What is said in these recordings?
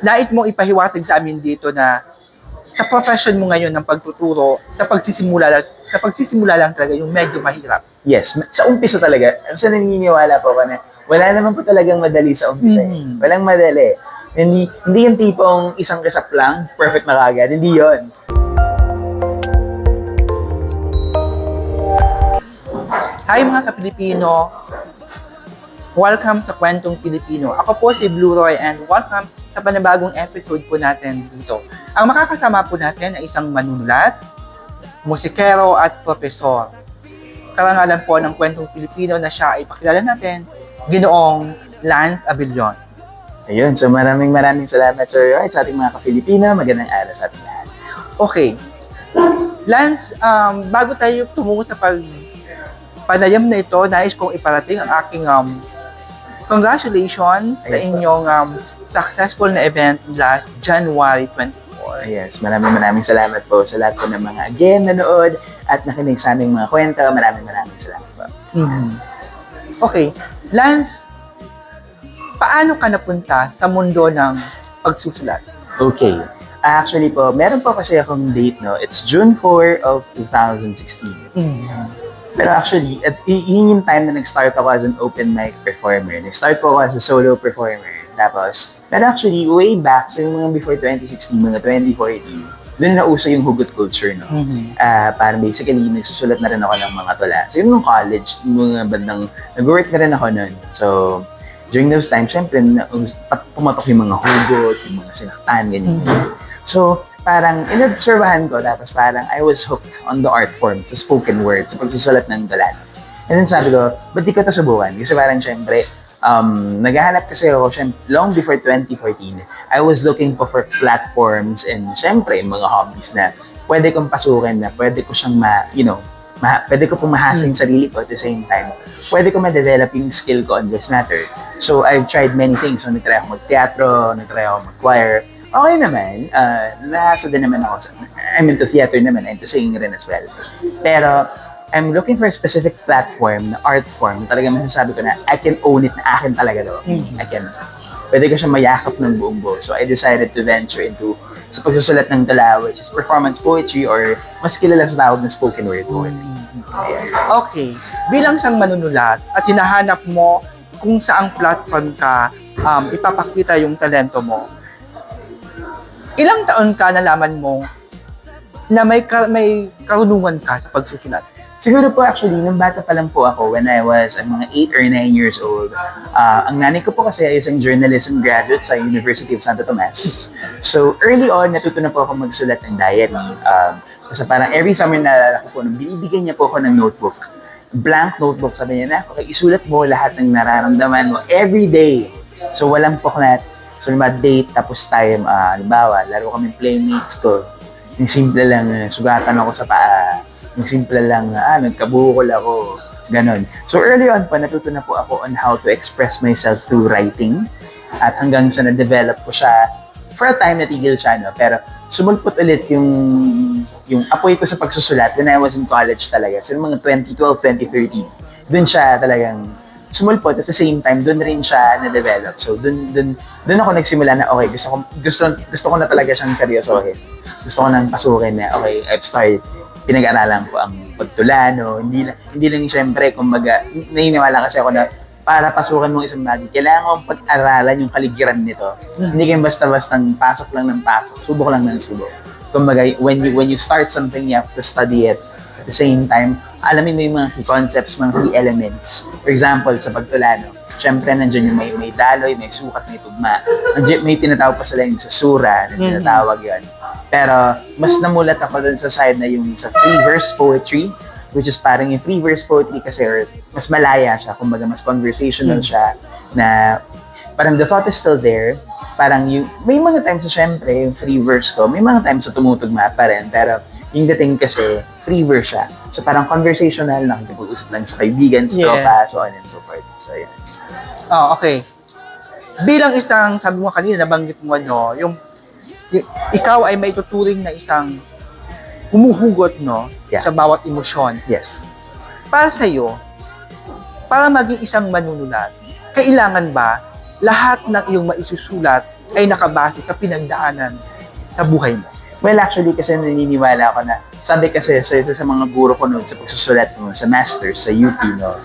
nais mo ipahiwatig sa amin dito na sa profession mo ngayon ng pagtuturo, sa pagsisimula lang talaga yung medyo mahirap. Yes, sa umpisa talaga, kasi naniniwala po ako na wala naman po talagang madali sa umpisa. Walang madali. Hindi yung tipong isang kasap lang, perfect na kagad. Hindi yon. Hi mga ka-Pilipino! Welcome sa Kwentong Pilipino. Ako po si Blue Roy and welcome sa panibagong episode po natin dito. Ang makakasama po natin ay isang manunulat, musikero at profesor. Karangalan po ng Kwentong Pilipino na siya ay pakilala natin, Ginoong Lance Abilion. Ayun, so maraming salamat Sir Roy sa ating mga ka-Pilipino. Magandang araw sa ating lahat. Okay. Lance, bago tayo tumungo sa panayam na ito, nais kong iparating ang aking congratulations sa inyong successful na event last January 24. Yes, maraming salamat po sa lahat po ng mga nanood at nakinig sa aming mga kwento. Maraming salamat po. Okay, Lance, paano ka napunta sa mundo ng pagsusulat? Okay. Actually po, meron po kasi akong date, no? It's June 4 of 2016. Pero actually, yun yung time na nag-start ako as an open mic performer. Nag-start po ako as a solo performer. Tapos, pero actually, way back, so yung mga before 2016, mga 2014, doon na uso yung hugot culture, no? Parang basically, nagsusulat na rin ako ng mga tula. So, yung nung college, yung mga bandang, nag-work na rin ako nun. So, during those times, syempre, pumatok yung mga hugot, yung mga sinaktan, ganyan. So, parang inobserbahan ko, tapos parang I was hooked on the art form, sa spoken word, sa pagsusulat ng tula. And then sabi ko, ba't di ko ito subukan? Kasi parang syempre, naghahanap kasi ako, long before 2014, I was looking for platforms and syempre, mga hobbies na pwede kong pasukin, na pwede ko siyang pwede ko pong mahasa yung sarili ko at the same time, pwede ko ma-develop yung skill ko on this matter. So, I've tried many things. So, nag-try ako mag-teatro, nag-try ako mag-choir. Okay naman, nasa din naman ako I'm into theater naman, into singing rin as well. Pero, I'm looking for a specific platform, na art form, talaga masasabi ko na I can own it, na akin talaga to. Pwede ko siya mayakap ng buong buo. So, I decided to venture into sa pagsusulat ng tula, which is performance poetry or mas kilala sa tawag na spoken word poetry. Okay, bilang isang manunulat at hinahanap mo kung saang platform ka ipapakita yung talento mo, ilang taon ka nalaman mo na may karunungan ka sa pagsusulat? Siguro po actually, nung bata pa lang po ako, when I was mga 8 or 9 years old, ang nanay ko po kasi ay isang journalism graduate sa University of Santo Tomas. So early on, natuto na po ako magsulat ng diary. Kasi parang every summer na ako po, binibigyan niya po ako ng notebook. Blank notebook, sabi niya na, okay, isulat mo lahat ng nararamdaman mo every day. So walang puklat. So, date, tapos time, halimbawa, laro kami playmates ko. Yung simple lang, sugatan ako sa paa. Yung simple lang, nagkabukol ako. Ganon. So, early on pa, natuto na po ako on how to express myself through writing. At hanggang sa na-develop ko siya, for a time natigil siya, no? Pero sumulpot ulit yung apoy ko sa pagsusulat when I was in college talaga. So, yung mga 2012, 2013, dun siya talagang sumulpot at the same time, doon rin siya na-develop. So, doon ako nagsimula na, okay, gusto ko na talaga siyang seryosohin. Gusto ko nang pasukin na, okay, I've started, pinag-aralan ko ang pagtula, no? Hindi lang syempre, kumbaga, naniniwala kasi ako na para pasukan mong isang bagay, kailangan kong pag-aralan yung kaligiran nito. Hindi kayo basta-bastang pasok lang ng pasok, subok lang ng subok. Kumbaga, when you start something, you have to study it. At the same time, alamin mo yung mga key concepts, mga key elements. For example, sa pagtula, no? Siyempre, nandiyan yung may daloy, may sukat, may tugma. May tinatawag pa sila yung sa sura, na tinatawag yun. Pero, mas namulat ako dun sa side na yung sa free verse poetry, which is parang yung free verse poetry kasi mas malaya siya, kumbaga mas conversational siya, na parang the thought is still there. Parang may mga times sa siyempre, yung free verse ko, may mga times sa tumutugma pa rin, pero yung dating kasi, free verse siya. So, parang conversational, nakikipag-usap lang sa kaibigan, sa tropa, so on and so forth. So, yan. Oh, okay. Bilang isang, sabi mo kanina, nabanggit mo, no, yung ikaw ay may tuturing na isang humuhugot, no, sa bawat emosyon. Yes. Para sa'yo, para maging isang manunulat, kailangan ba lahat ng iyong maisusulat ay nakabase sa pinagdaanan sa buhay mo? Well, actually, kasi naniniwala ako na, sabi kasi sa isa sa mga guro ko noon sa pagsusulat mo, sa masters, sa UP, no,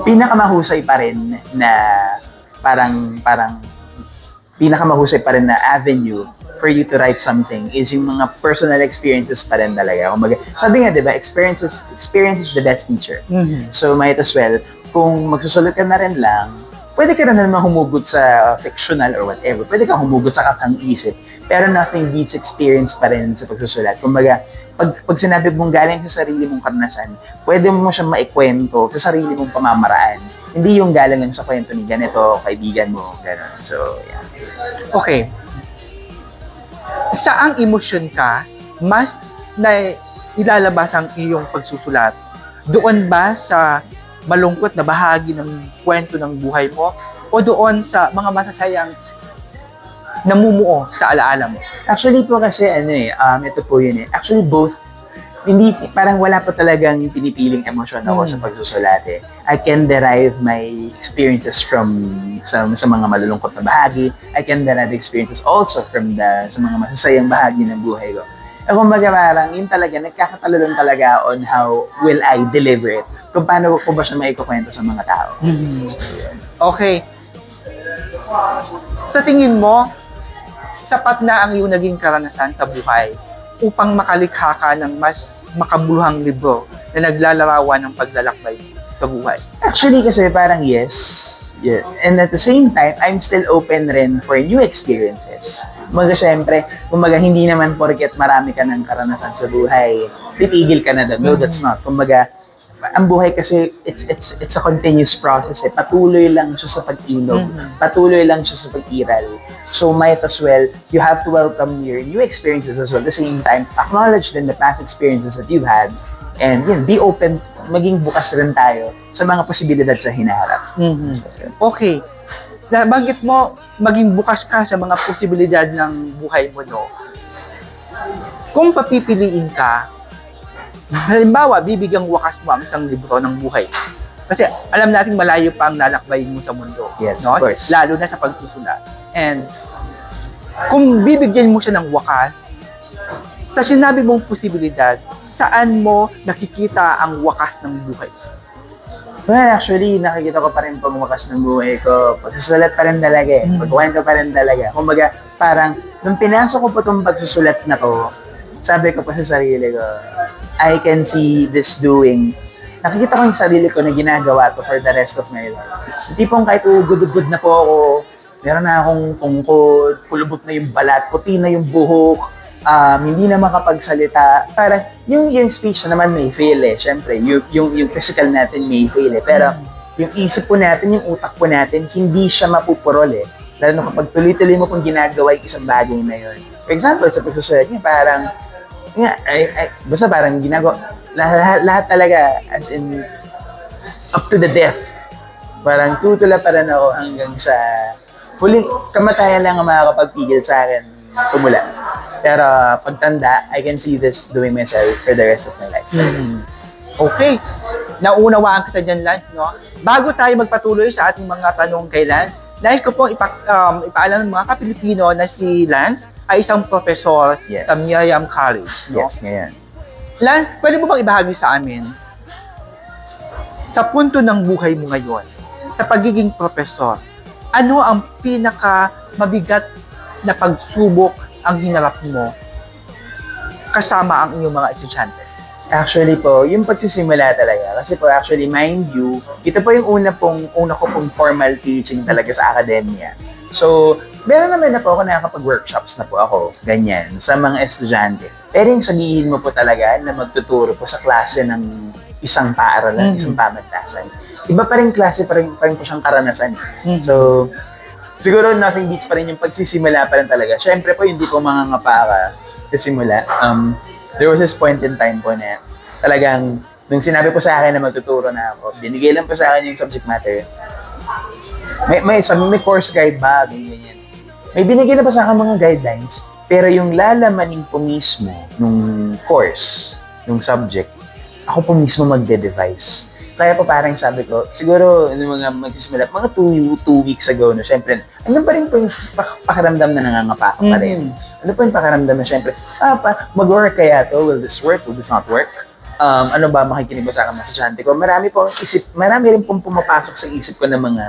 pinakamahusay pa rin na parang pinakamahusay pa rin na avenue for you to write something is yung mga personal experiences pa rin talaga. Kumbaga, sabi nga, di ba, experience is the best teacher. So, might as well, kung magsusulat ka na rin lang, pwede ka na naman humugot sa fictional or whatever. Pwede ka humugot sa kakang-isip. Pero nothing beats experience pa rin sa pagsusulat. Kumbaga, pag sinabi mong galing sa sarili mong karanasan, pwede mo siya maikwento sa sarili mong pamamaraan. Hindi yung galing lang sa kwento ni ganito, kaibigan mo, gano'n. So, yeah. Okay. Saang emosyon ka mas na ilalabas ang iyong pagsusulat? Doon ba sa malungkot na bahagi ng kwento ng buhay mo o doon sa mga masasayang namumuo sa alaala mo? Actually po kasi ito po yun eh. Actually both, hindi, parang wala pa talagang pinipiling emosyon ako sa pagsusulat eh. I can derive my experiences from sa mga malulungkot na bahagi. I can derive experiences also from sa mga masasayang bahagi ng buhay ko. Kumbaga parang yun talaga, nagkakatalo lang talaga on how will I deliver it. Kung paano ko ba siya maikukwento sa mga tao. So, yun. Okay. Sa tingin mo, sapat na ang iyong naging karanasan sa buhay upang makalikha ka ng mas makabuluhang libro na naglalarawan ng paglalakbay sa buhay? Actually kasi parang yes. Yeah. And at the same time, I'm still open rin for new experiences. Kumbaga syempre, hindi naman porket marami ka ng karanasan sa buhay, titigil ka na doon. No, that's not. Kumbaga, ang buhay kasi, it's a continuous process eh. Patuloy lang siya sa pag-inog. Patuloy lang siya sa pag-iral. So might as well, you have to welcome your new experiences as well. At the same time, acknowledge din the past experiences that you've had. And yun, be open, maging bukas rin tayo sa mga posibilidad sa hinaharap. So, yun. Okay. Nabanggit mo, maging bukas ka sa mga posibilidad ng buhay mo, no? Kung papipiliin ka, halimbawa, bibigyang wakas mo ang isang libro ng buhay. Kasi alam natin malayo pa ang lalakbayin mo sa mundo. Yes, no? of course. Lalo na sa pagsusulat. And kung bibigyan mo siya ng wakas, sa sinabi mong posibilidad, saan mo nakikita ang wakas ng buhay? Well, actually, nakikita ko pa rin pang wakas ng buhay ko. Pagsusulat pa rin talaga eh. Pagkwento pa rin talaga. Kumbaga, parang, nung pinasok ko po itong pagsusulat na to, sabi ko pa sa sarili ko, I can see this doing. Nakikita ko yung sarili ko na ginagawa to for the rest of my life. Tipong kahit ugod-ugod na po ako, meron na akong tungkod, kulubot na yung balat, puti na yung buhok, hindi na makapagsalita. Parang yung speech na naman may fail eh. Siyempre, yung physical natin may fail eh. Pero yung isip po natin, yung utak po natin, hindi siya mapupurol eh. Lalo na kapag tuloy-tuloy mo pong ginagawa yung isang bagay na yun. For example, sa pagsusulat niya, parang, basta parang ginagawa, lahat talaga, as in, up to the death. Parang tutula pa rin ako hanggang sa huling kamatayan lang ang makakapagpigil sa akin tumula. Pero pagtanda, I can see this doing myself for the rest of my life. Okay. Naunawaan kita dyan, Lance, no? Bago tayo magpatuloy sa ating mga tanong kay Lance, nais ko pong ipaalam ng mga Kapilipino na si Lance ay isang profesor sa Miriam College. No? Yes, ngayon. Lance, pwede mo bang ibahagi sa amin sa punto ng buhay mo ngayon, sa pagiging profesor, ano ang pinaka mabigat na pagsubok ang hinarap mo kasama ang iyong mga estudyante? Actually po, yung pagsisimula talaga. Kasi po actually, mind you, ito po yung una ko pong formal teaching talaga sa akademya. So, meron naman na po ako nakakapag-workshops na po ako, ganyan, sa mga estudyante. Pero yung sabihin mo po talaga na magtuturo po sa klase ng isang paaralan, isang pamantasan. Iba pa rin klase, pa rin po siyang karanasan. So, siguro nothing beats pa rin yung pagsisimula pa rin talaga. Siyempre po, hindi po mangangapa ka sa simula. There was this point in time po na talagang, nung sinabi po sa akin na magtuturo na ako, binigay lang po sa akin yung subject matter. May course guide ba? Ganyan. May binigay na pa sa akin mga guidelines, pero yung lalamanin po mismo nung course, nung subject, ako po mismo magde-devise. Kaya po parang sabi ko, siguro yung mga magsisimula, mga two weeks ago, no, syempre, ano pa rin po yung pakiramdam na nangangapa ka pa rin. Ano po yung pakiramdam na syempre, mag-work kaya to? Will this work? Will this not work? Ano ba makikinig ba sa akin mga estudyante ko? Marami rin pong pumapasok sa isip ko ng mga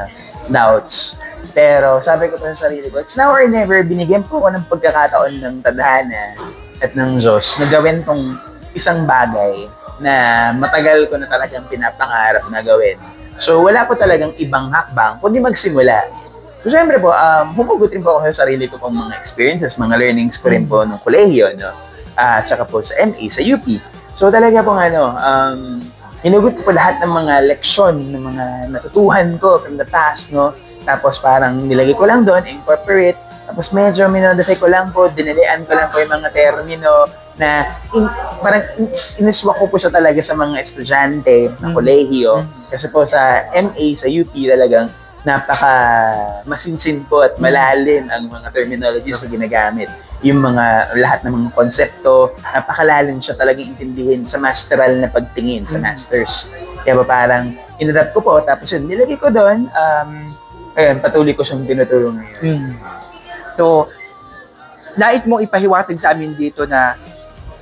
doubts. Pero sabi ko pa sa sarili ko, it's now or never, binigyan po ko ng pagkakataon ng tadhana at ng Diyos na gawin tong isang bagay na matagal ko na talagang pinapangarap na gawin. So, wala po talagang ibang hakbang, kundi magsimula. So, syempre po, humugot rin po ako sa sarili ko pong mga experiences, mga learnings ko rin po nung kolehiyo, no? At saka po sa MA, sa UP. So, talaga po hinugot ko po lahat ng mga leksyon, ng mga natutuhan ko from the past, no? Tapos parang nilagay ko lang doon, incorporate. Tapos medyo minodify ko lang po, dinalian ko lang po yung mga termino na parang iniswa ko po siya talaga sa mga estudyante ng kolehiyo. Kasi po sa MA, sa UP talagang napaka masinsin po at malalim ang mga terminologies na ginagamit. Yung lahat ng mga konsepto, napakalalim siya talagang intindihin sa masteral na pagtingin, sa masters. Kaya po parang inadapt ko po, tapos yun, nilagay ko doon, ayun, patuloy ko siyang tinuturo ngayon. So, nais mo ipahiwatig sa amin dito na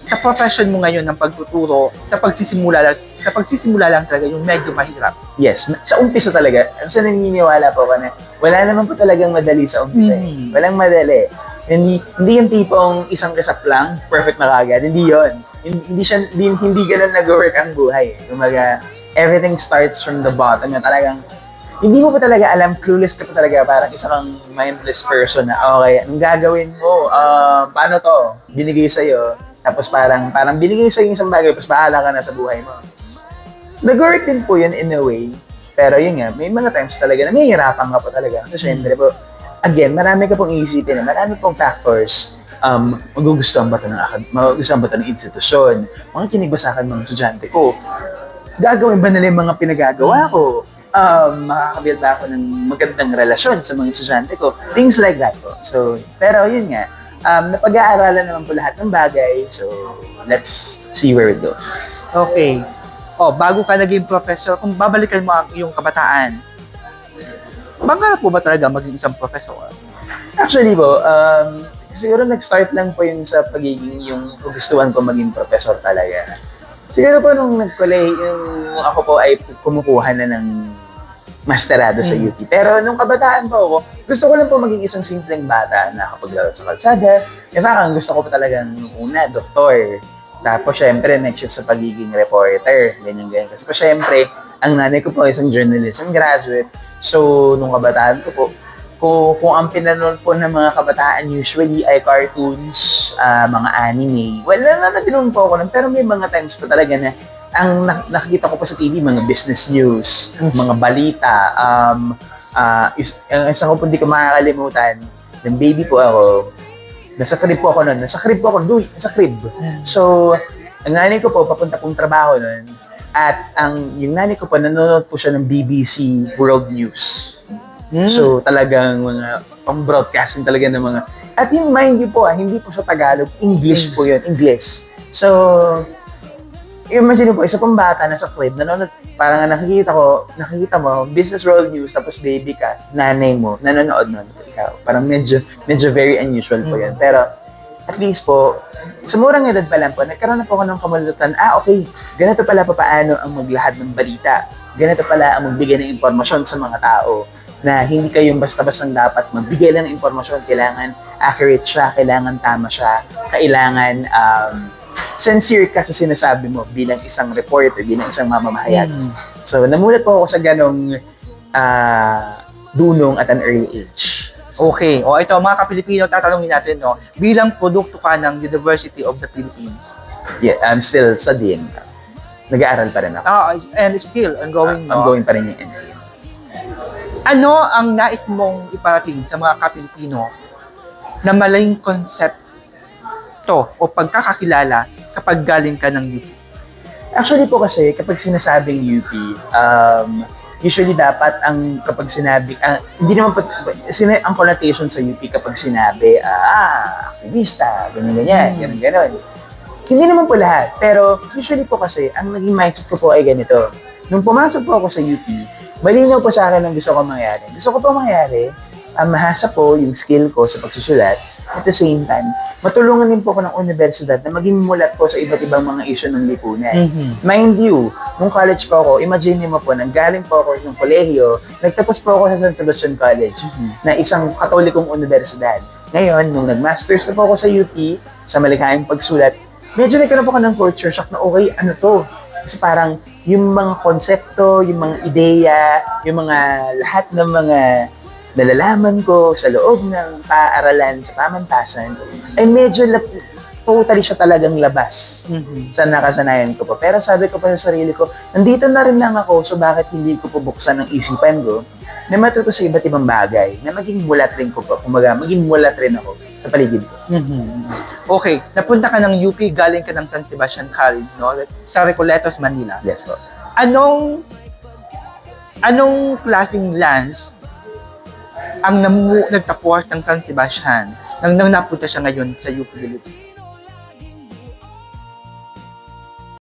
sa profession mo ngayon ng pagtuturo, sa pagsisimula lang talaga yung medyo mahirap. Yes, sa umpisa talaga, kasi naniniwala po ako na wala naman po talagang madali sa umpisa. Walang madali. Hindi yung tipong isang resap lang, perfect na kagad. Hindi yun. Hindi ganun nag-work ang buhay. Kumaga, everything starts from the bottom. Na talagang, hindi mo pa talaga alam, clueless ka pa talaga, parang isang mindless person na, okay, anong gagawin mo? Paano to? Binigay sa'yo. Tapos parang binigay sa'yo isang bagay, tapos bahala ka na sa buhay mo. Nag-work din po yun in a way. Pero yun nga, may mga times talaga na mahihirapan ka po talaga. Kasi syempre po, again, marami ka pong iisipin, marami pong factors. Magugustuhan ba ito ng institusyon? Makikinig ba sa akin mga estudyante ko? Gagawin ba nila yung mga pinagagawa ko? Makakabuild ba ako ng magandang relasyon sa mga estudyante ko? Things like that po. So, pero yun nga, napag-aaralan naman po lahat ng bagay. So, let's see where it goes. Okay. Bago ka naging professor, kung babalikan mo ang iyong kabataan, mangarap po ba talaga maging isang professor? Actually po, siguro nag-start lang po yun sa pagiging yung gustuhan ko maging professor talaga. Siguro po nung nung ako po ay kumukuha na ng masterado sa UP. Pero nung kabataan po ako, gusto ko lang po maging isang simpleng bata na nakapaglaro sa kalsada. Parang gusto ko pa talagang una, doktor. Tapos syempre, next shift sa pagiging reporter. Ganyan. Kasi po syempre, ang nanay ko po ay isang journalism graduate. So, nung kabataan ko po, kung ang pinanood po ng mga kabataan usually ay cartoons, mga anime, wala na tinunod po ako nun. Pero may mga times po talaga na ang nakikita ko pa sa TV, mga business news, mga balita, isang ko po hindi ko makakalimutan, ng baby po ako, nasa crib po ako, So, ang nanay ko po, papunta pong trabaho nun, at yung nanay ko po, nanonood po siya ng BBC World News. So, talagang mga pang-broadcasting talaga ng mga, at yung mind you po, hindi po siya Tagalog, English po yun, English. So, imagine po, isa pang bata nasa crib, nanonood, parang nakikita mo, business world news, tapos baby ka, nanay mo, nanonood nun, ikaw. Parang medyo very unusual po yan. Pero, at least po, sa murang edad pa lang po, nagkaroon na po ako ng kamalutan, okay, ganito pala paano ang maglahad ng balita, ganito pala ang magbigay ng impormasyon sa mga tao, na hindi kayong basta-bastang dapat magbigay lang ng impormasyon, kailangan accurate siya, kailangan tama siya, kailangan, sincere ka sa sinasabi mo bilang isang reporter, bilang isang mamamahayag. So, namulat po ako sa ganong dunong at an early age. Okay. Ito, mga ka-Pilipino, tatanungin natin, no? Bilang produkto ka ng University of the Philippines. Yeah, I'm still studying. Nag-aaral pa rin ako. And still, ongoing, no? Ongoing pa rin yung MA. Ano ang nais mong iparating sa mga ka-Pilipino na maling konsepto o pagkakakilala kapag galing ka ng UP? Actually po kasi, kapag sinasabing UP, usually dapat kapag sinabi, hindi naman po, ang connotation sa UP kapag sinabi, aktivista, ganyan. Hindi naman po lahat. Pero usually po kasi, ang naging mindset ko po ay ganito. nung pumasok po ako sa UP, malinaw po sa akin ang gusto ko mangyari. Gusto ko po mangyari, mahasa po yung skill ko sa pagsusulat. At the same time, matulungan din po ako ng universidad na maging mulat po sa iba't ibang mga issue ng lipunan. Mind you, nung college po ako, imagine mo po, nanggaling po ako ng kolehiyo, nagtapos po ako sa San Sebastian College, na isang katolikong universidad. Ngayon, nung nag-masters na po ako sa UP, sa malikhaing pagsulat, medyo nagkaroon po ako ng culture shock na okay, ano to? Kasi parang yung mga konsepto, yung mga ideya, yung mga lahat ng mga nalalaman ko sa loob ng paaralan sa pamantasan, ay medyo totally siya talagang labas sa nakasanayan ko po. Pero sabi ko pa sa sarili ko, nandito na rin lang ako, so bakit hindi ko po buksan ang isipan ko na matuto sa iba't ibang bagay, na maging mulat rin ko po. Kumbaga, maging mulat rin ako sa paligid ko. Okay, napunta ka ng UP, galing ka ng San Sebastian College, no? Sa Recoletos, Manila. Yes po. Anong klaseng lance ang nagtapos ng San Sebastian nang napunta siya ngayon sa UP Philippines?